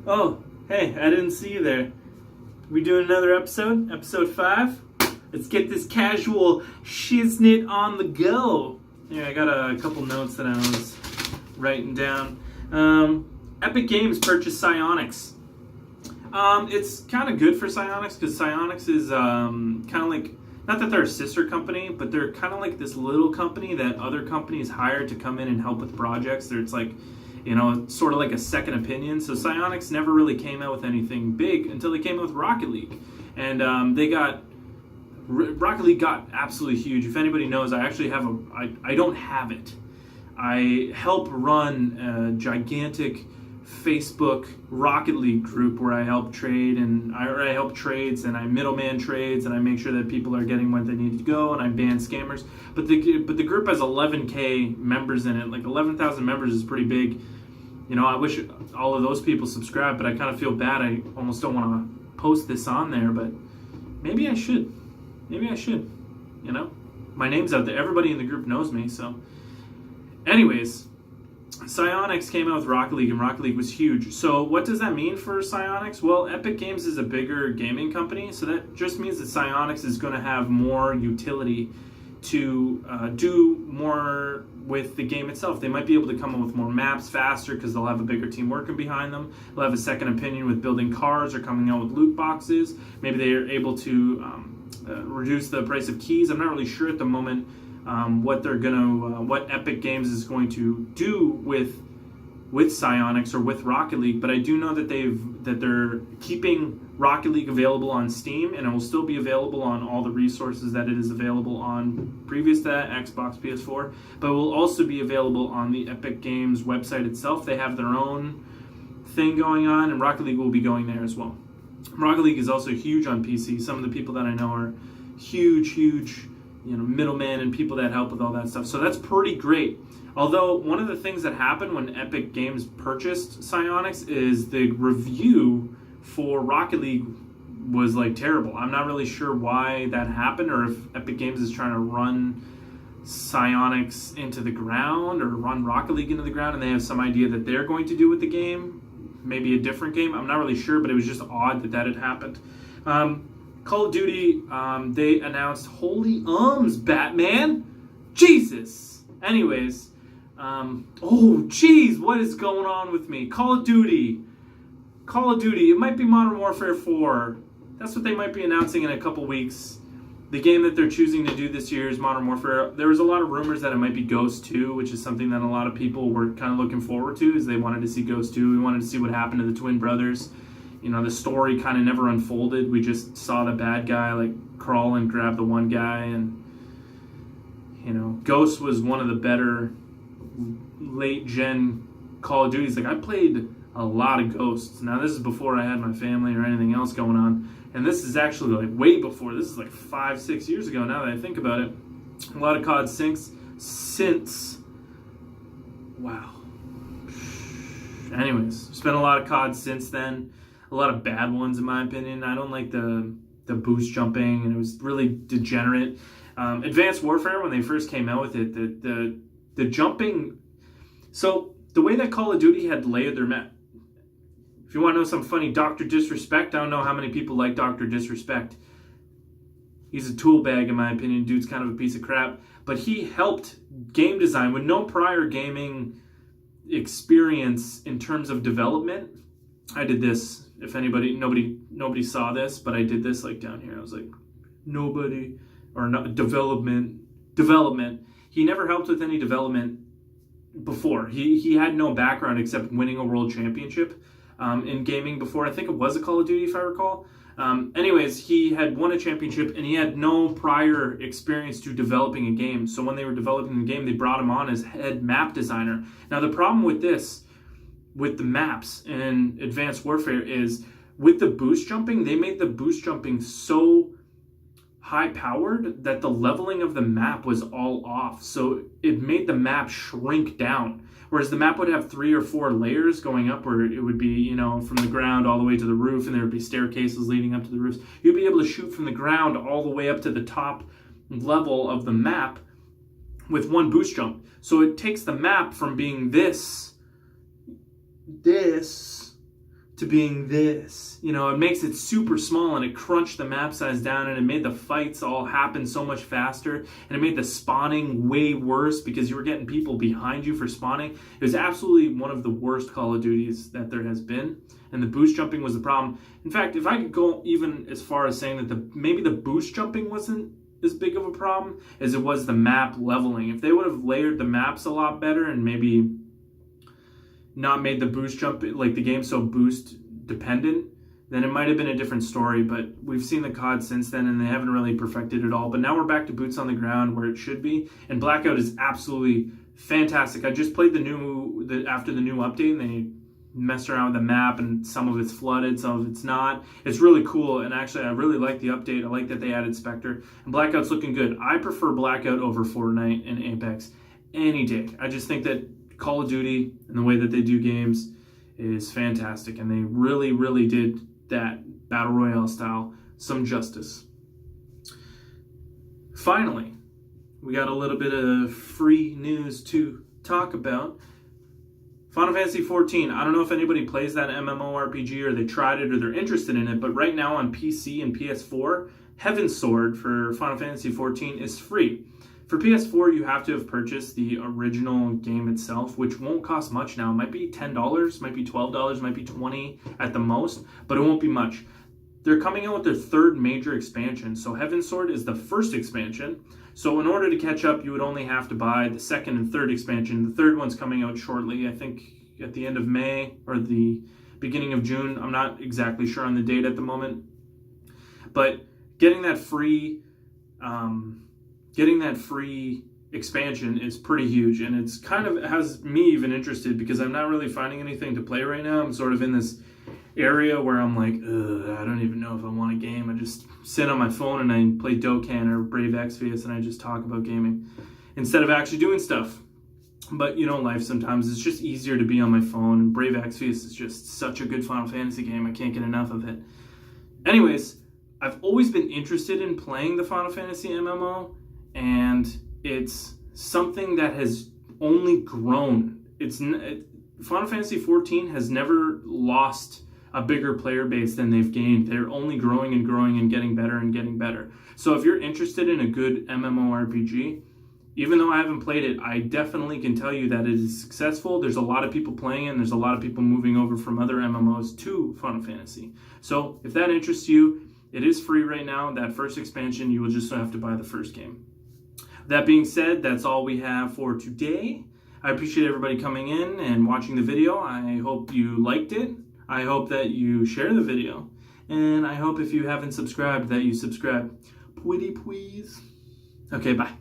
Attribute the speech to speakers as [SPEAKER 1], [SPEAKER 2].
[SPEAKER 1] Oh, hey, I didn't see you there. We doing another episode? Episode 5? Let's get this casual shiznit on the go. Yeah, I got a couple notes that I was writing down. Epic Games purchased Psyonix. It's kind of good for Psyonix because Psyonix is kind of like, not that they're a sister company, but they're kind of like this little company that other companies hire to come in and help with projects. It's like, sort of like a second opinion. So Psyonix never really came out with anything big until they came out with Rocket League. And Rocket League got absolutely huge. If anybody knows, I actually have I don't have it. I help run a gigantic Facebook Rocket League group where I help trade and I help trades and I middleman trades and I make sure that people are getting where they need to go and I ban scammers. But the group has 11K members in it. Like 11,000 members is pretty big. I wish all of those people subscribe, but I kind of feel bad. I almost don't want to post this on there, but maybe I should. Maybe I should. My name's out there. Everybody in the group knows me. So, anyways, Psyonix came out with Rocket League, and Rocket League was huge. So what does that mean for Psyonix? Well, Epic Games is a bigger gaming company, so that just means that Psyonix is going to have more utility to do more with the game itself. They might be able to come up with more maps faster because they'll have a bigger team working behind them. They'll have a second opinion with building cars or coming out with loot boxes. Maybe they are able to reduce the price of keys. I'm not really sure at the moment what Epic Games is going to do with Psyonix or with Rocket League, but I do know that they're keeping Rocket League available on Steam, and it will still be available on all the resources that it is available on previous to that, Xbox, PS4, but it will also be available on the Epic Games website itself. They have their own thing going on, and Rocket League will be going there as well. Rocket League is also huge on PC. Some of the people that I know are huge middlemen and people that help with all that stuff. So that's pretty great. Although one of the things that happened when Epic Games purchased Psyonix is the review for Rocket League was like terrible. I'm not really sure why that happened, or if Epic Games is trying to run Psyonix into the ground or run Rocket League into the ground and they have some idea that they're going to do with the game, maybe a different game. I'm not really sure, but it was just odd that had happened. Call of Duty, they announced Holy Batman? Jesus! Anyways, what is going on with me? Call of Duty, it might be Modern Warfare 4. That's what they might be announcing in a couple weeks. The game that they're choosing to do this year is Modern Warfare. There was a lot of rumors that it might be Ghost 2, which is something that a lot of people were kind of looking forward to, is they wanted to see Ghost 2. We wanted to see what happened to the twin brothers. The story kind of never unfolded. We just saw the bad guy crawl and grab the one guy, and Ghost was one of the better late gen Call of Duties. I played a lot of Ghosts. Now this is before I had my family or anything else going on, and this is actually way before. This is 5-6 years ago now that I think about it. A lot of COD since wow. Anyways, spent a lot of COD since then. A lot of bad ones, in my opinion. I don't like the boost jumping, and it was really degenerate. Advanced Warfare, when they first came out with it, the jumping. So the way that Call of Duty had layered their map. If you want to know some funny Dr. Disrespect, I don't know how many people like Dr. Disrespect. He's a tool bag, in my opinion. Dude's kind of a piece of crap, but he helped game design with no prior gaming experience in terms of development. I did this. If nobody saw this, but I did this down here. I was development. He never helped with any development before. He had no background except winning a world championship in gaming before. I think it was a Call of Duty, if I recall. Anyways, he had won a championship and he had no prior experience to developing a game. So when they were developing the game, they brought him on as head map designer. Now the problem with this, with the maps in Advanced Warfare, is with the boost jumping, they made the boost jumping so high powered that the leveling of the map was all off. So it made the map shrink down. Whereas the map would have 3 or 4 layers going up, where it would be, from the ground all the way to the roof, and there would be staircases leading up to the roofs. You'd be able to shoot from the ground all the way up to the top level of the map with one boost jump. So it takes the map from being this to being this. You know, it makes it super small, and it crunched the map size down, and it made the fights all happen so much faster, and it made the spawning way worse because you were getting people behind you for spawning. It was absolutely one of the worst Call of Duties that there has been, and the boost jumping was the problem. In fact, if I could go even as far as saying that maybe the boost jumping wasn't as big of a problem as it was the map leveling. If they would have layered the maps a lot better and maybe not made the boost jump, like the game, so boost dependent, then it might have been a different story. But we've seen the COD since then, and they haven't really perfected it all. But now we're back to boots on the ground where it should be, and Blackout is absolutely fantastic. I just played after the new update, and they messed around with the map, and some of it's flooded, some of it's not. It's really cool, and actually I really like the update. I like that they added Spectre, and Blackout's looking good. I prefer Blackout over Fortnite and Apex any day. I just think that Call of Duty and the way that they do games is fantastic, and they really, really did that Battle Royale style some justice. Finally, we got a little bit of free news to talk about. Final Fantasy XIV, I don't know if anybody plays that MMORPG or they tried it or they're interested in it, but right now on PC and PS4, Heavensward for Final Fantasy XIV is free. For PS4, you have to have purchased the original game itself, which won't cost much now. It might be $10, might be $12, might be $20 at the most, but it won't be much. They're coming out with their third major expansion. So Heavensward is the first expansion. So in order to catch up, you would only have to buy the second and third expansion. The third one's coming out shortly, I think at the end of May or the beginning of June. I'm not exactly sure on the date at the moment. But getting that free expansion is pretty huge, and it's kind of has me even interested because I'm not really finding anything to play right now. I'm sort of in this area where I'm like, I don't even know if I want a game. I just sit on my phone and I play Dokkan or Brave Exvius and I just talk about gaming instead of actually doing stuff. But you know, life sometimes it's just easier to be on my phone, and Brave Exvius is just such a good Final Fantasy game. I can't get enough of it. Anyways, I've always been interested in playing the Final Fantasy MMO, and it's something that has only grown. Final Fantasy XIV has never lost a bigger player base than they've gained. They're only growing and growing and getting better and getting better. So if you're interested in a good MMORPG, even though I haven't played it, I definitely can tell you that it is successful. There's a lot of people playing it, and there's a lot of people moving over from other MMOs to Final Fantasy. So if that interests you, it is free right now. That first expansion, you will just have to buy the first game. That being said, that's all we have for today. I appreciate everybody coming in and watching the video. I hope you liked it. I hope that you share the video. And I hope if you haven't subscribed that you subscribe. Pretty please. Okay, bye.